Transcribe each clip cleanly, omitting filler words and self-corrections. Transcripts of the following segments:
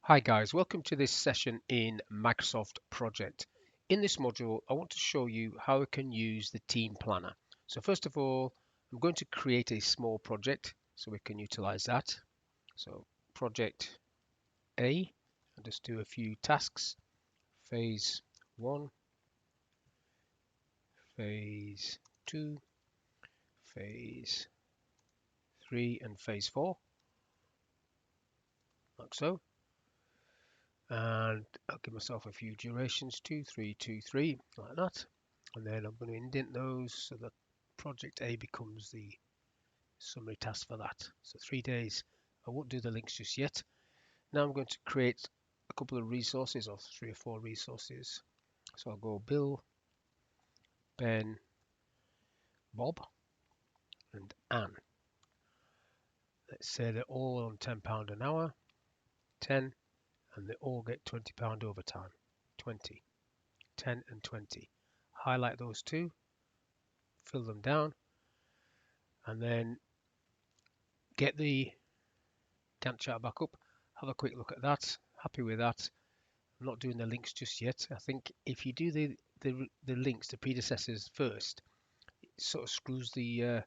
Hi guys, welcome to this session in Microsoft Project. In this module, I want to show you how we can use the team planner. So first of all, I'm going to create a small project so we can utilize that. So project A, I'll just do a few tasks. Phase 1, phase 2, phase 3, and phase 4, like so. And I'll give myself a few durations, 2, 3, 2, 3, like that. And then I'm going to indent those so that project A becomes the summary task for that. So 3 days. I won't do the links just yet. Now I'm going to create a couple of resources, or 3 or 4 resources. So I'll go Bill, Ben, Bob, and Anne. Let's say they're all on £10 an hour, 10, and they all get £20 overtime. 20, 10, and 20. Highlight those two, fill them down, and then get the Gantt chart back up. Have a quick look at that. Happy with that. I'm not doing the links just yet. I think if you do the links, the predecessors first, it sort of screws the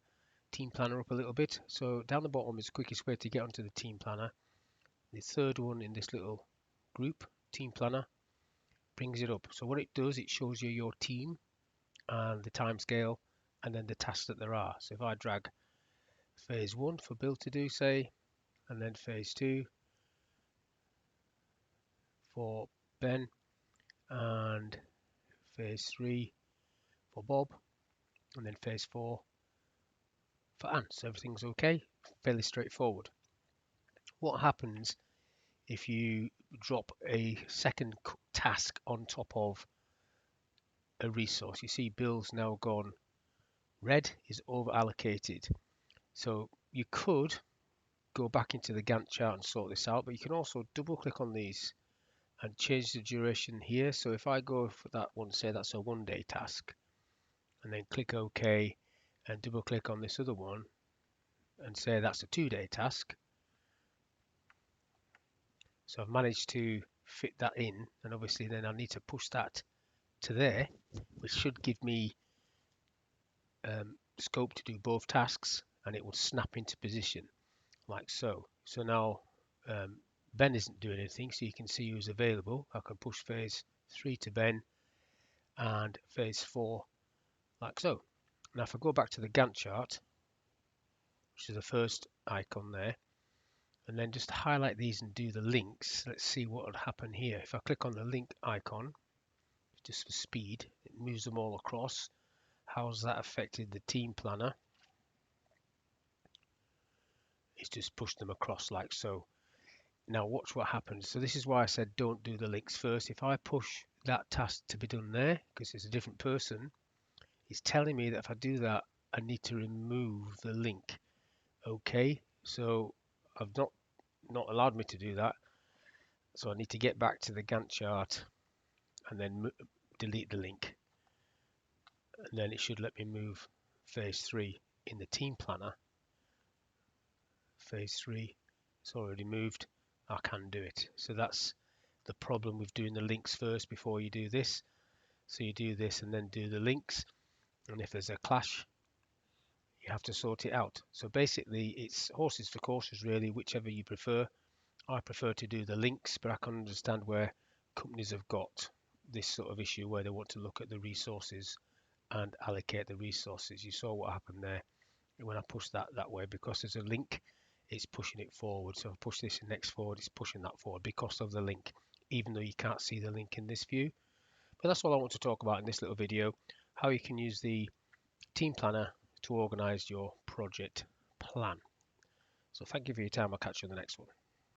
team planner up a little bit. So down the bottom is the quickest way to get onto the team planner. The third one in this little group, team planner, brings it up. So what it does, it shows you your team and the time scale and then the tasks that there are. So if I drag phase 1 for Bill to do, say, and then phase 2 for Ben, and phase 3 for Bob, and then phase 4 for Anne. So everything's okay, fairly straightforward. What happens if you drop a second task on top of a resource? You see Bill's now gone red, is over allocated. So you could go back into the Gantt chart and sort this out, but you can also double click on these and change the duration here. So if I go for that one, say that's a 1-day task, and then click OK and double click on this other one and say that's a 2-day task. So I've managed to fit that in, and obviously then I need to push that to there, which should give me scope to do both tasks, and it will snap into position like so. So now Ben isn't doing anything, so you can see who's available. I can push phase 3 to Ben and phase 4 like so. Now if I go back to the Gantt chart, which is the first icon there, and then just highlight these and do the links, let's see what would happen here. If I click on the link icon, just for speed, it moves them all across. How's that affected the team planner? It's just pushed them across like so. Now watch what happens. So this is why I said don't do the links first. If I push that task to be done there, because it's a different person, it's telling me that if I do that, I need to remove the link. Okay, so I've not allowed me to do that. So I need to get back to the Gantt chart and then delete the link. And then it should let me move phase 3 in the team planner. Phase 3, it's already moved. I can do it. So that's the problem with doing the links first before you do this. So you do this and then do the links, and if there's a clash, you have to sort it out. So basically it's horses for courses really, whichever you prefer. I prefer to do the links, but I can understand where companies have got this sort of issue where they want to look at the resources and allocate the resources. You saw what happened there when I pushed that way, because there's a link, it's pushing it forward. So if I push this next forward, it's pushing that forward because of the link, even though you can't see the link in this view. But that's all I want to talk about in this little video, how you can use the team planner to organize your project plan. So thank you for your time. I'll catch you in the next one.